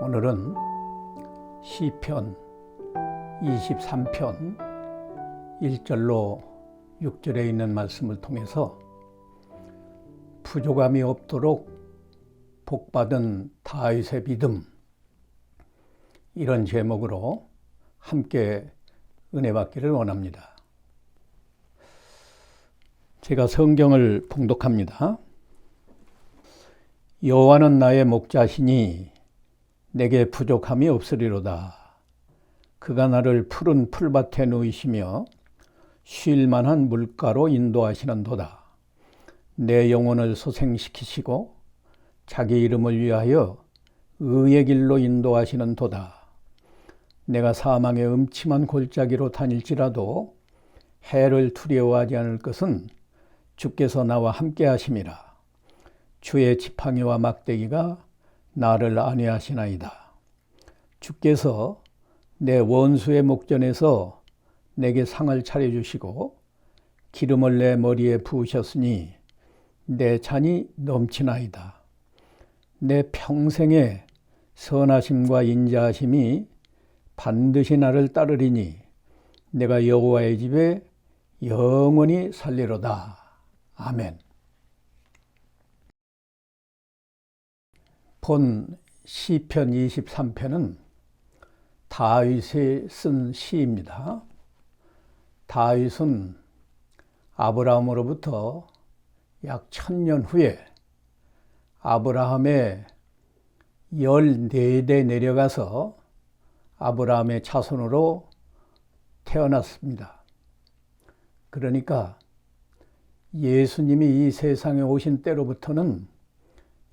오늘은 시편 23편 1절로 6절에 있는 말씀을 통해서 부족함이 없도록 복받은 다윗의 믿음, 이런 제목으로 함께 은혜 받기를 원합니다. 제가 성경을 봉독합니다. 여호와는 나의 목자시니 내게 부족함이 없으리로다. 그가 나를 푸른 풀밭에 누이시며 쉴 만한 물가로 인도하시는도다. 내 영혼을 소생시키시고 자기 이름을 위하여 의의 길로 인도하시는도다. 내가 사망의 음침한 골짜기로 다닐지라도 해를 두려워하지 않을 것은 주께서 나와 함께 하심이라. 주의 지팡이와 막대기가 나를 안위하시나이다. 주께서 내 원수의 목전에서 내게 상을 차려주시고 기름을 내 머리에 부으셨으니 내 잔이 넘치나이다. 내 평생의 선하심과 인자하심이 반드시 나를 따르리니 내가 여호와의 집에 영원히 살리로다. 아멘. 본 시편 23편은 다윗이 쓴 시입니다. 다윗은 아브라함으로부터 약 1000년 후에 아브라함의 14대 내려가서 아브라함의 자손으로 태어났습니다. 그러니까 예수님이 이 세상에 오신 때로부터는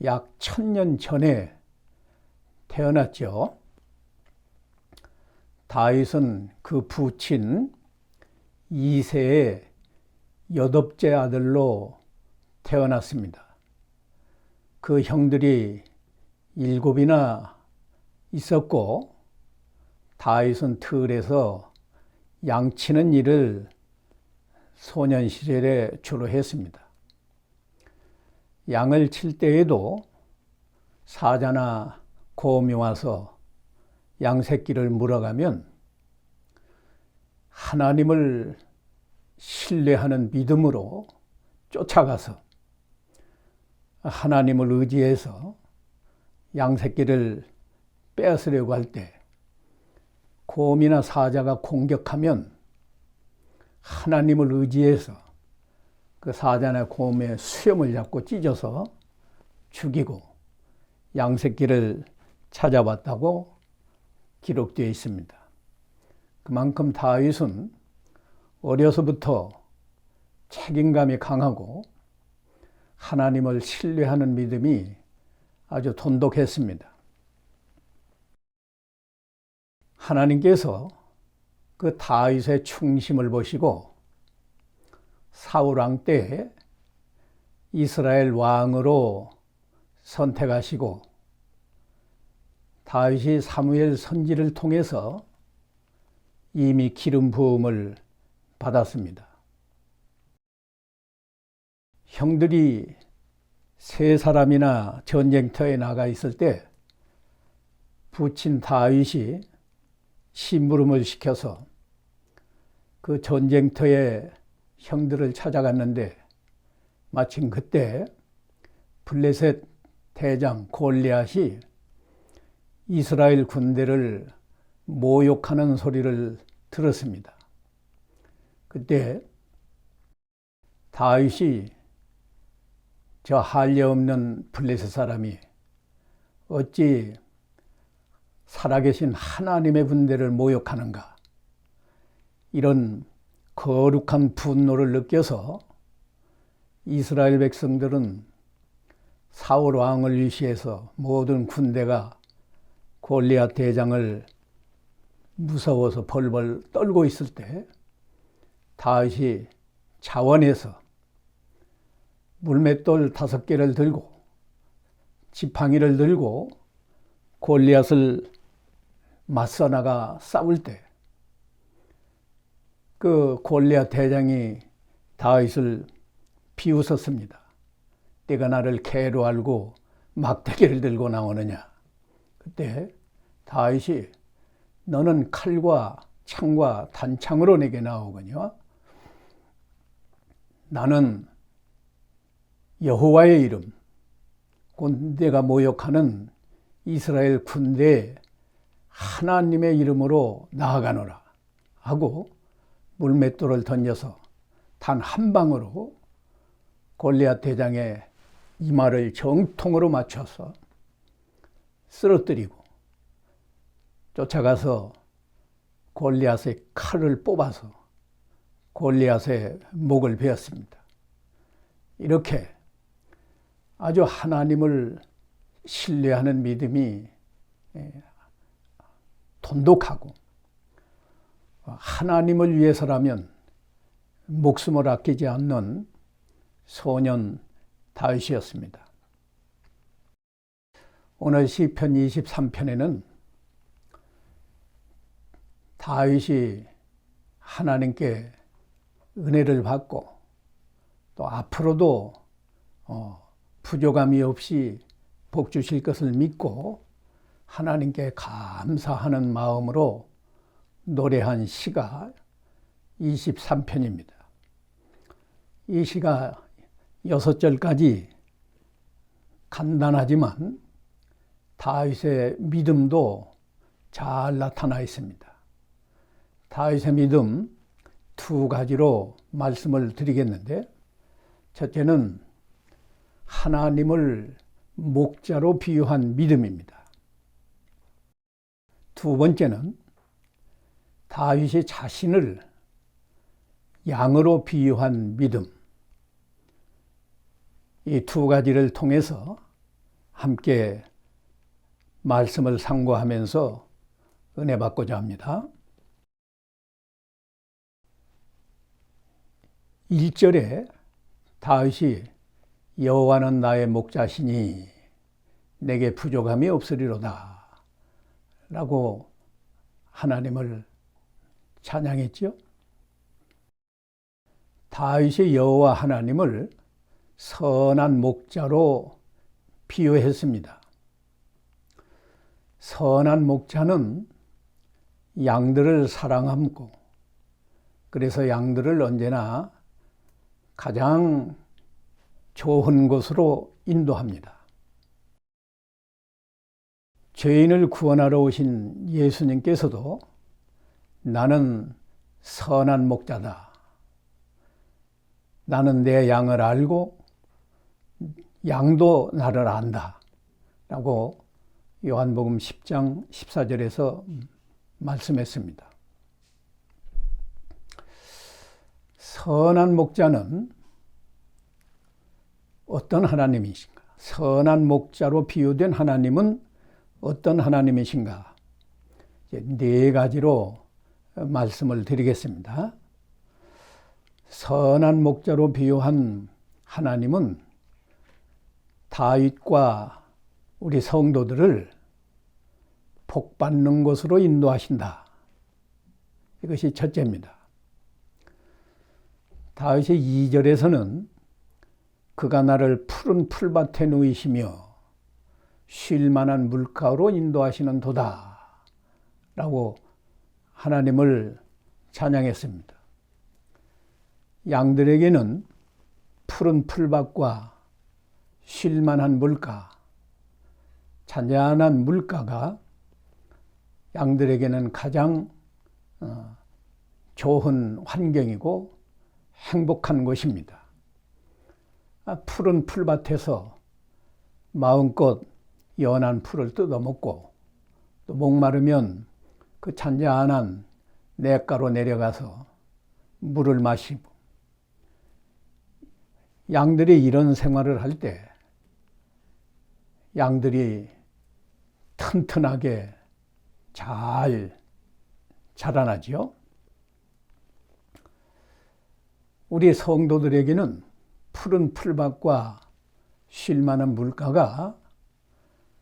약 1000년 전에 태어났죠. 다윗은 그 부친 이새의 8째 아들로 태어났습니다. 그 형들이 7이나 있었고 다윗은 틀에서 양치는 일을 소년 시절에 주로 했습니다. 양을 칠 때에도 사자나 곰이 와서 양 새끼를 물어가면 하나님을 신뢰하는 믿음으로 쫓아가서 하나님을 의지해서 양 새끼를 빼앗으려고 할 때 곰이나 사자가 공격하면 하나님을 의지해서 그 사자나 곰의 수염을 잡고 찢어서 죽이고 양 새끼를 찾아왔다고 기록되어 있습니다. 그만큼 다윗은 어려서부터 책임감이 강하고 하나님을 신뢰하는 믿음이 아주 돈독했습니다. 하나님께서 그 다윗의 충심을 보시고 사울 왕 때 이스라엘 왕으로 선택하시고 다윗이 사무엘 선지를 통해서 이미 기름 부음을 받았습니다. 형들이 3사람이나 전쟁터에 나가 있을 때 부친 다윗이 심부름을 시켜서 그 전쟁터에 형들을 찾아갔는데 마침 그때 블레셋 대장 골리앗이 이스라엘 군대를 모욕하는 소리를 들었습니다. 그때 다윗이 저 할례 없는 블레셋 사람이 어찌 살아계신 하나님의 군대를 모욕하는가, 이런 거룩한 분노를 느껴서 이스라엘 백성들은 사울 왕을 위시해서 모든 군대가 골리앗 대장을 무서워서 벌벌 떨고 있을 때 다윗이 자원해서 물맷돌 5개를 들고 지팡이를 들고 골리앗을 맞서 나가 싸울 때 그 골리앗 대장이 다윗을 비웃었습니다. 네가 나를 개로 알고 막대기를 들고 나오느냐. 그때 다윗이 너는 칼과 창과 단창으로 내게 나오거니와 나는 여호와의 이름 곧 내가 모욕하는 이스라엘 군대에 하나님의 이름으로 나아가노라 하고 물맷돌을 던져서 단 한 방으로 골리앗 대장의 이마를 정통으로 맞춰서 쓰러뜨리고 쫓아가서 골리앗의 칼을 뽑아서 골리앗의 목을 베었습니다. 이렇게 아주 하나님을 신뢰하는 믿음이 돈독하고 하나님을 위해서라면 목숨을 아끼지 않는 소년 다윗이었습니다. 오늘 시편 23편에는 다윗이 하나님께 은혜를 받고 또 앞으로도 부족함이 없이 복 주실 것을 믿고 하나님께 감사하는 마음으로 노래한 시가 23편입니다. 이 시가 6절까지 간단하지만 다윗의 믿음도 잘 나타나 있습니다. 다윗의 믿음 두 가지로 말씀을 드리겠는데, 첫째는 하나님을 목자로 비유한 믿음입니다. 두 번째는 다윗이 자신을 양으로 비유한 믿음. 이 두 가지를 통해서 함께 말씀을 상고하면서 은혜 받고자 합니다. 1절에 다윗이 여호와는 나의 목자시니 내게 부족함이 없으리로다 라고 하나님을 찬양했죠. 다윗이 여호와 하나님을 선한 목자로 비유했습니다. 선한 목자는 양들을 사랑하고 그래서 양들을 언제나 가장 좋은 곳으로 인도합니다. 죄인을 구원하러 오신 예수님께서도 나는 선한 목자다. 나는 내 양을 알고 양도 나를 안다. 라고 요한복음 10장 14절에서 말씀했습니다. 선한 목자는 어떤 하나님이신가? 선한 목자로 비유된 하나님은 어떤 하나님이신가? 네 가지로 말씀을 드리겠습니다. 선한 목자로 비유한 하나님은 다윗과 우리 성도들을 복받는 곳으로 인도하신다. 이것이 첫째입니다. 다윗의 2절에서는 그가 나를 푸른 풀밭에 누이시며 쉴 만한 물가로 인도하시는 도다 라고 하나님을 찬양했습니다. 양들에게는 푸른 풀밭과 쉴 만한 물가, 잔잔한 물가가 양들에게는 가장 좋은 환경이고 행복한 곳입니다. 푸른 풀밭에서 마음껏 연한 풀을 뜯어먹고 또 목마르면 그 잔잔한 냇가로 내려가서 물을 마시고, 양들이 이런 생활을 할 때 양들이 튼튼하게 잘 자라나지요. 우리 성도들에게는 푸른 풀밭과 쉴 만한 물가가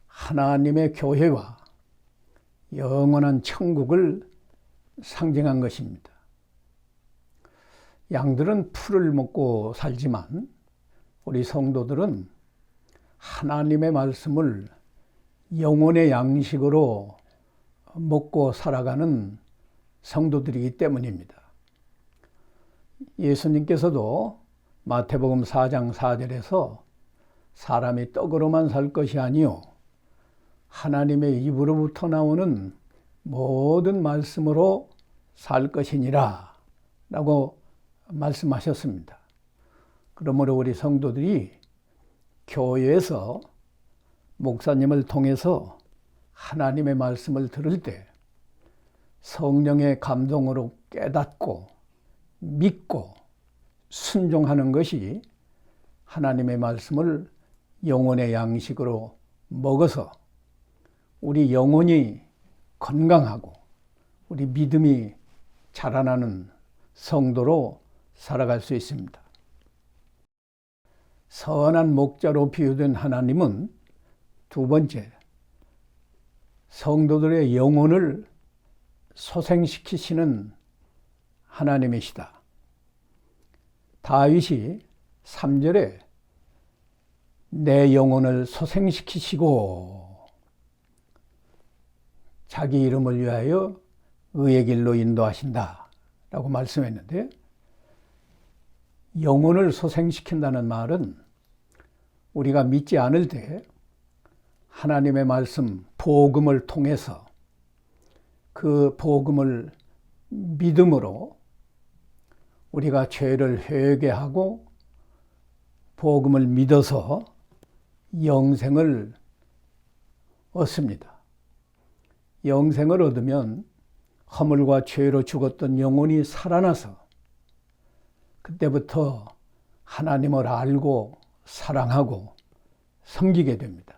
하나님의 교회와 영원한 천국을 상징한 것입니다. 양들은 풀을 먹고 살지만 우리 성도들은 하나님의 말씀을 영혼의 양식으로 먹고 살아가는 성도들이기 때문입니다. 예수님께서도 마태복음 4장 4절에서 사람이 떡으로만 살 것이 아니요 하나님의 입으로부터 나오는 모든 말씀으로 살 것이니라 라고 말씀하셨습니다. 그러므로 우리 성도들이 교회에서 목사님을 통해서 하나님의 말씀을 들을 때 성령의 감동으로 깨닫고 믿고 순종하는 것이 하나님의 말씀을 영혼의 양식으로 먹어서 우리 영혼이 건강하고 우리 믿음이 자라나는 성도로 살아갈 수 있습니다. 선한 목자로 비유된 하나님은 두 번째, 성도들의 영혼을 소생시키시는 하나님이시다. 다윗이 3절에 내 영혼을 소생시키시고 자기 이름을 위하여 의의 길로 인도하신다 라고 말씀했는데, 영혼을 소생시킨다는 말은 우리가 믿지 않을 때 하나님의 말씀, 복음을 통해서 그 복음을 믿음으로 우리가 죄를 회개하고 복음을 믿어서 영생을 얻습니다. 영생을 얻으면 허물과 죄로 죽었던 영혼이 살아나서 그때부터 하나님을 알고 사랑하고 섬기게 됩니다.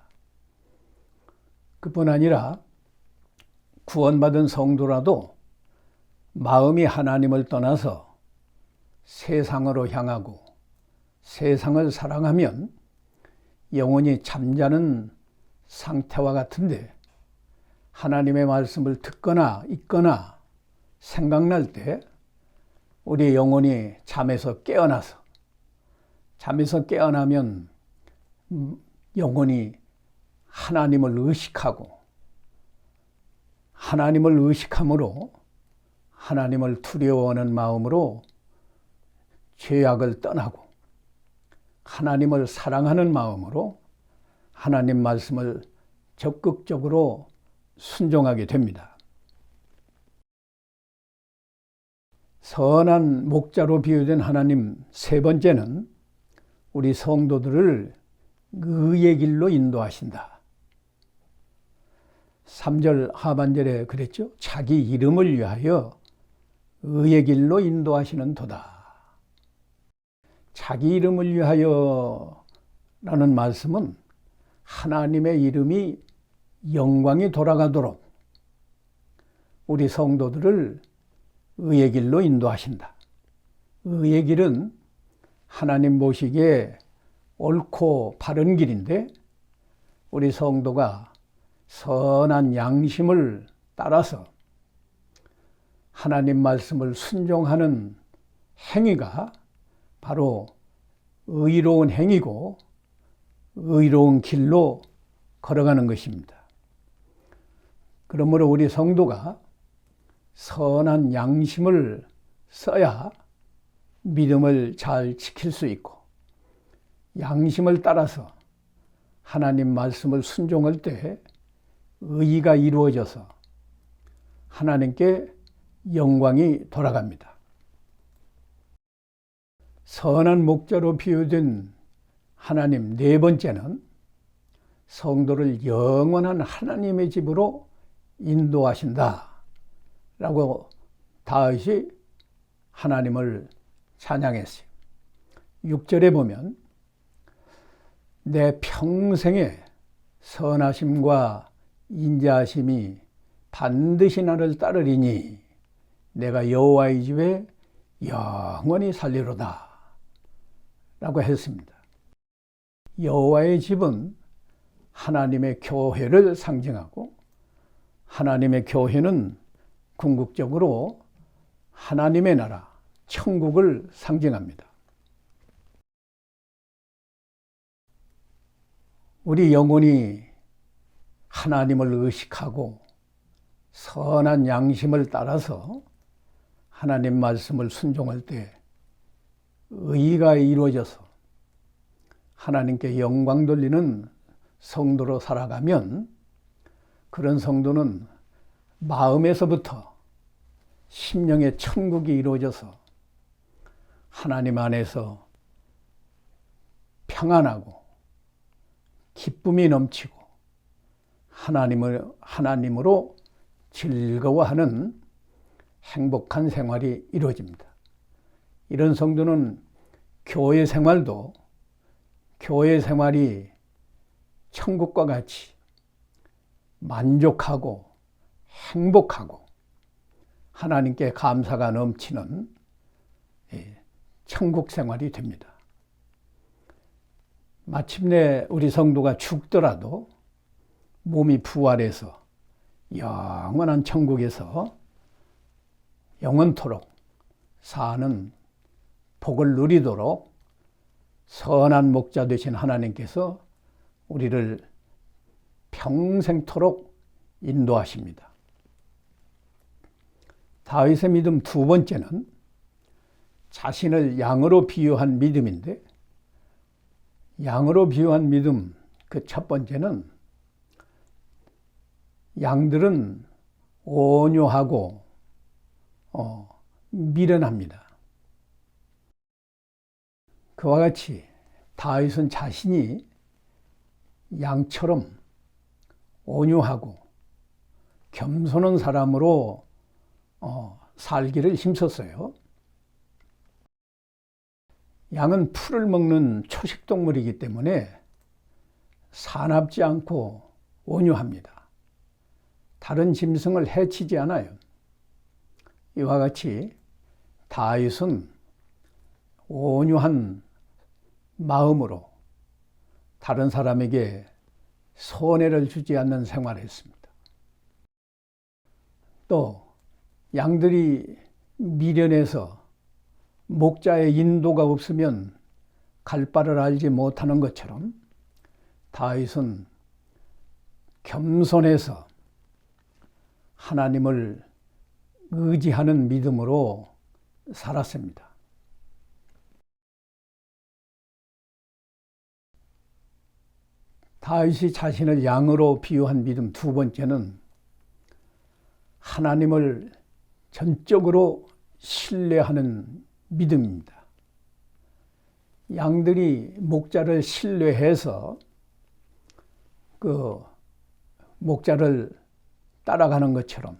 그뿐 아니라 구원받은 성도라도 마음이 하나님을 떠나서 세상으로 향하고 세상을 사랑하면 영혼이 잠자는 상태와 같은데, 하나님의 말씀을 듣거나 읽거나 생각날 때 우리 영혼이 잠에서 깨어나면 영혼이 하나님을 의식하고, 하나님을 의식함으로 하나님을 두려워하는 마음으로 죄악을 떠나고 하나님을 사랑하는 마음으로 하나님 말씀을 적극적으로 순종하게 됩니다. 선한 목자로 비유된 하나님 세 번째는 우리 성도들을 의의 길로 인도하신다. 3절 하반절에 그랬죠. 자기 이름을 위하여 의의 길로 인도하시는 도다. 자기 이름을 위하여 라는 말씀은 하나님의 이름이 영광이 돌아가도록 우리 성도들을 의의 길로 인도하신다. 의의 길은 하나님 보시기에 옳고 바른 길인데, 우리 성도가 선한 양심을 따라서 하나님 말씀을 순종하는 행위가 바로 의로운 행위고 의로운 길로 걸어가는 것입니다. 그러므로 우리 성도가 선한 양심을 써야 믿음을 잘 지킬 수 있고, 양심을 따라서 하나님 말씀을 순종할 때 의의가 이루어져서 하나님께 영광이 돌아갑니다. 선한 목자로 비유된 하나님 네 번째는 성도를 영원한 하나님의 집으로 인도하신다 라고 다윗이 하나님을 찬양했어요. 6절에 보면 내 평생의 선하심과 인자하심이 반드시 나를 따르리니 내가 여호와의 집에 영원히 살리로다 라고 했습니다. 여호와의 집은 하나님의 교회를 상징하고, 하나님의 교회는 궁극적으로 하나님의 나라, 천국을 상징합니다. 우리 영혼이 하나님을 의식하고 선한 양심을 따라서 하나님 말씀을 순종할 때 의가 이루어져서 하나님께 영광 돌리는 성도로 살아가면 그런 성도는 마음에서부터 심령의 천국이 이루어져서 하나님 안에서 평안하고 기쁨이 넘치고 하나님으로 즐거워하는 행복한 생활이 이루어집니다. 이런 성도는 교회 생활이 천국과 같이 만족하고 행복하고 하나님께 감사가 넘치는 천국 생활이 됩니다. 마침내 우리 성도가 죽더라도 몸이 부활해서 영원한 천국에서 영원토록 사는 복을 누리도록 선한 목자 되신 하나님께서 우리를 평생토록 인도하십니다. 다윗의 믿음 두 번째는 자신을 양으로 비유한 믿음인데, 양으로 비유한 믿음 그 첫 번째는 양들은 온유하고 미련합니다. 그와 같이 다윗은 자신이 양처럼 온유하고 겸손한 사람으로 살기를 힘썼어요. 양은 풀을 먹는 초식동물이기 때문에 사납지 않고 온유합니다. 다른 짐승을 해치지 않아요. 이와 같이 다윗은 온유한 마음으로 다른 사람에게 손해를 주지 않는 생활을 했습니다. 또 양들이 미련해서 목자의 인도가 없으면 갈 바를 알지 못하는 것처럼 다윗은 겸손해서 하나님을 의지하는 믿음으로 살았습니다. 다윗이 자신을 양으로 비유한 믿음 두 번째는 하나님을 전적으로 신뢰하는 믿음입니다. 양들이 목자를 신뢰해서 그 목자를 따라가는 것처럼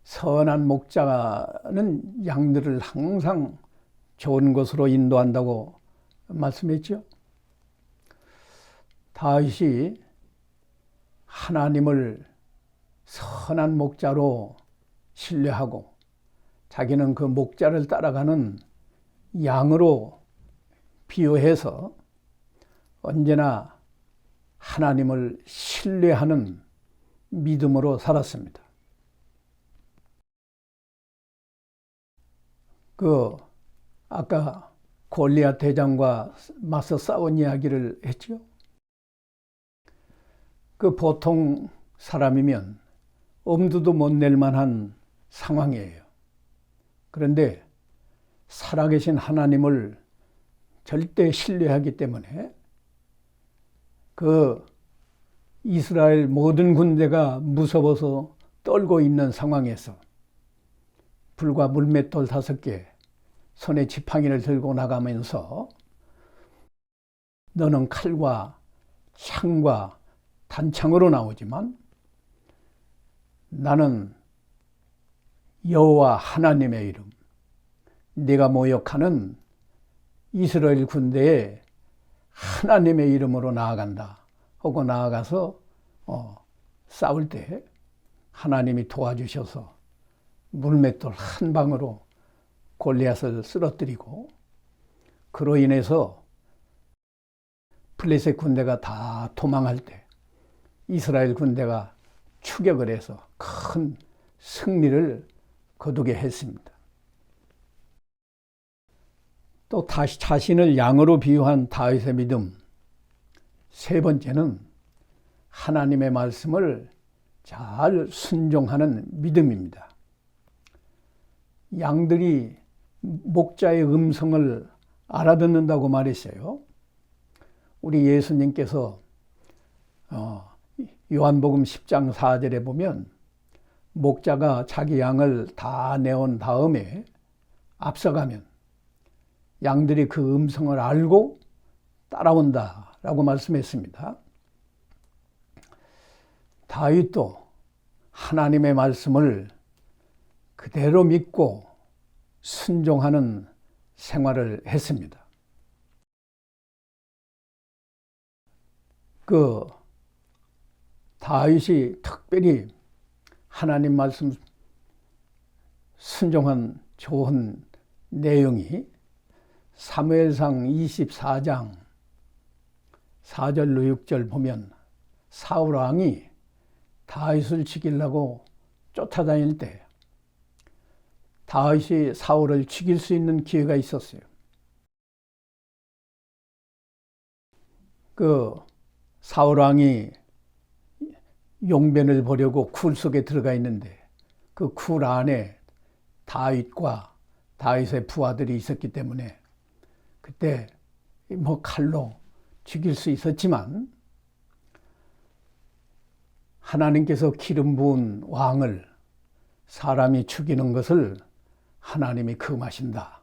선한 목자는 양들을 항상 좋은 곳으로 인도한다고 말씀했죠. 다윗이 하나님을 선한 목자로 신뢰하고 자기는 그 목자를 따라가는 양으로 비유해서 언제나 하나님을 신뢰하는 믿음으로 살았습니다. 아까 골리앗 대장과 맞서 싸운 이야기를 했죠. 보통 사람이면 엄두도 못 낼 만한 상황이에요. 그런데 살아계신 하나님을 절대 신뢰하기 때문에 이스라엘 모든 군대가 무서워서 떨고 있는 상황에서 불과 물맷돌 5개, 손에 지팡이를 들고 나가면서 너는 칼과 창과 단창으로 나오지만 나는 여호와 하나님의 이름, 네가 모욕하는 이스라엘 군대에 하나님의 이름으로 나아간다 하고 나아가서 싸울 때 하나님이 도와주셔서 물맷돌 한 방으로 골리앗을 쓰러뜨리고 그로 인해서 블레셋 군대가 다 도망할 때 이스라엘 군대가 추격을 해서 큰 승리를 거두게 했습니다. 또 다시 자신을 양으로 비유한 다윗의 믿음 세 번째는 하나님의 말씀을 잘 순종하는 믿음입니다. 양들이 목자의 음성을 알아듣는다고 말했어요. 우리 예수님께서 요한복음 10장 4절에 보면 목자가 자기 양을 다 내온 다음에 앞서가면 양들이 그 음성을 알고 따라온다라고 말씀했습니다. 다윗도 하나님의 말씀을 그대로 믿고 순종하는 생활을 했습니다. 다윗이 특별히 하나님 말씀 순종한 좋은 내용이 사무엘상 24장 4절로 6절 보면 사울 왕이 다윗을 죽이려고 쫓아다닐 때 다윗이 사울을 죽일 수 있는 기회가 있었어요. 사울 왕이 용변을 보려고 굴 속에 들어가 있는데 그 굴 안에 다윗과 다윗의 부하들이 있었기 때문에 그때 칼로 죽일 수 있었지만 하나님께서 기름 부은 왕을 사람이 죽이는 것을 하나님이 금하신다.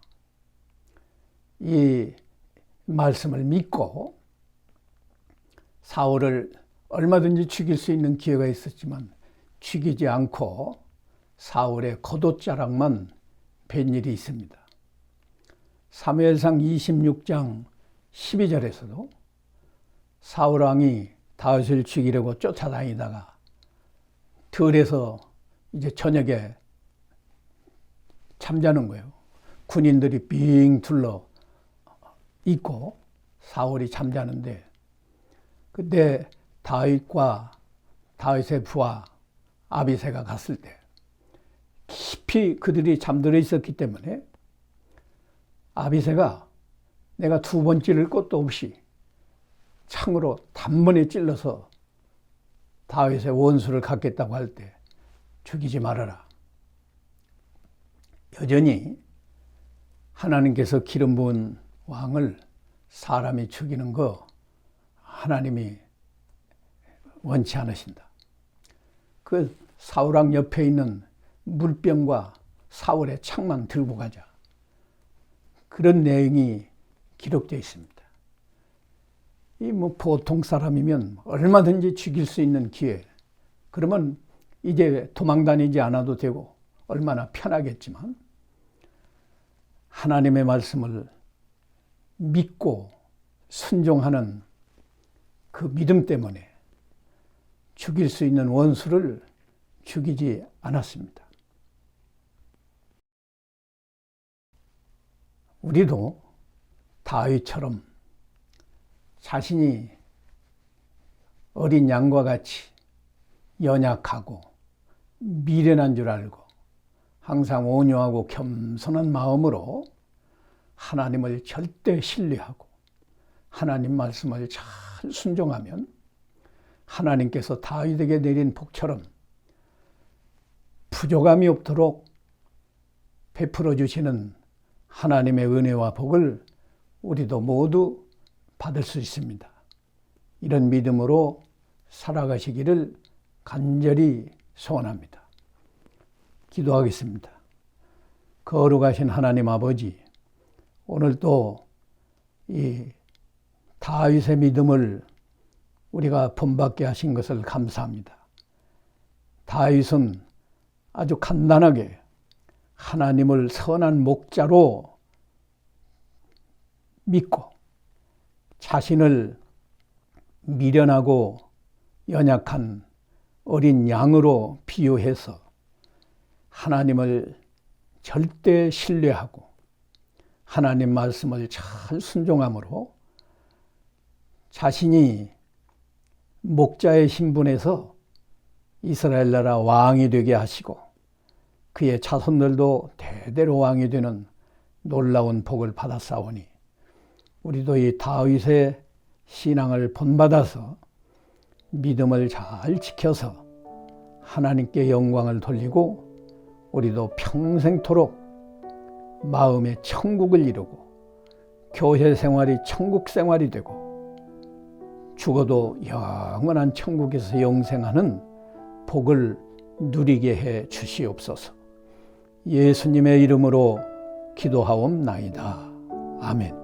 이 말씀을 믿고 사울을 얼마든지 죽일 수 있는 기회가 있었지만 죽이지 않고 사울의 겉옷자락만 벤 일이 있습니다. 사무엘상 26장 12절에서도 사울 왕이 다윗을 죽이려고 쫓아다니다가 들에서 이제 저녁에 잠자는 거예요. 군인들이 빙 둘러 있고 사울이 잠자는데 그때 다윗과 다윗의 부하 아비새가 갔을 때 깊이 그들이 잠들어 있었기 때문에 아비새가 내가 두 번 찌를 것도 없이 창으로 단번에 찔러서 다윗의 원수를 갖겠다고 할 때 죽이지 말아라. 여전히 하나님께서 기름 부은 왕을 사람이 죽이는 거 하나님이 원치 않으신다. 그 사울왕 옆에 있는 물병과 사울의 창만 들고 가자. 그런 내용이 기록되어 있습니다. 보통 사람이면 얼마든지 죽일 수 있는 기회. 그러면 이제 도망 다니지 않아도 되고 얼마나 편하겠지만 하나님의 말씀을 믿고 순종하는 그 믿음 때문에 죽일 수 있는 원수를 죽이지 않았습니다. 우리도 다윗처럼 자신이 어린 양과 같이 연약하고 미련한 줄 알고 항상 온유하고 겸손한 마음으로 하나님을 절대 신뢰하고 하나님 말씀을 잘 순종하면 하나님께서 다윗에게 내린 복처럼 부족함이 없도록 베풀어 주시는 하나님의 은혜와 복을 우리도 모두 받을 수 있습니다. 이런 믿음으로 살아가시기를 간절히 소원합니다. 기도하겠습니다. 거룩하신 하나님 아버지, 오늘 또 이 다윗의 믿음을 우리가 본받게 하신 것을 감사합니다. 다윗은 아주 간단하게 하나님을 선한 목자로 믿고 자신을 미련하고 연약한 어린 양으로 비유해서 하나님을 절대 신뢰하고 하나님 말씀을 잘 순종함으로 자신이 목자의 신분에서 이스라엘 나라 왕이 되게 하시고 그의 자손들도 대대로 왕이 되는 놀라운 복을 받았사오니 우리도 이 다윗의 신앙을 본받아서 믿음을 잘 지켜서 하나님께 영광을 돌리고 우리도 평생토록 마음의 천국을 이루고 교회 생활이 천국 생활이 되고 죽어도 영원한 천국에서 영생하는 복을 누리게 해 주시옵소서. 예수님의 이름으로 기도하옵나이다. 아멘.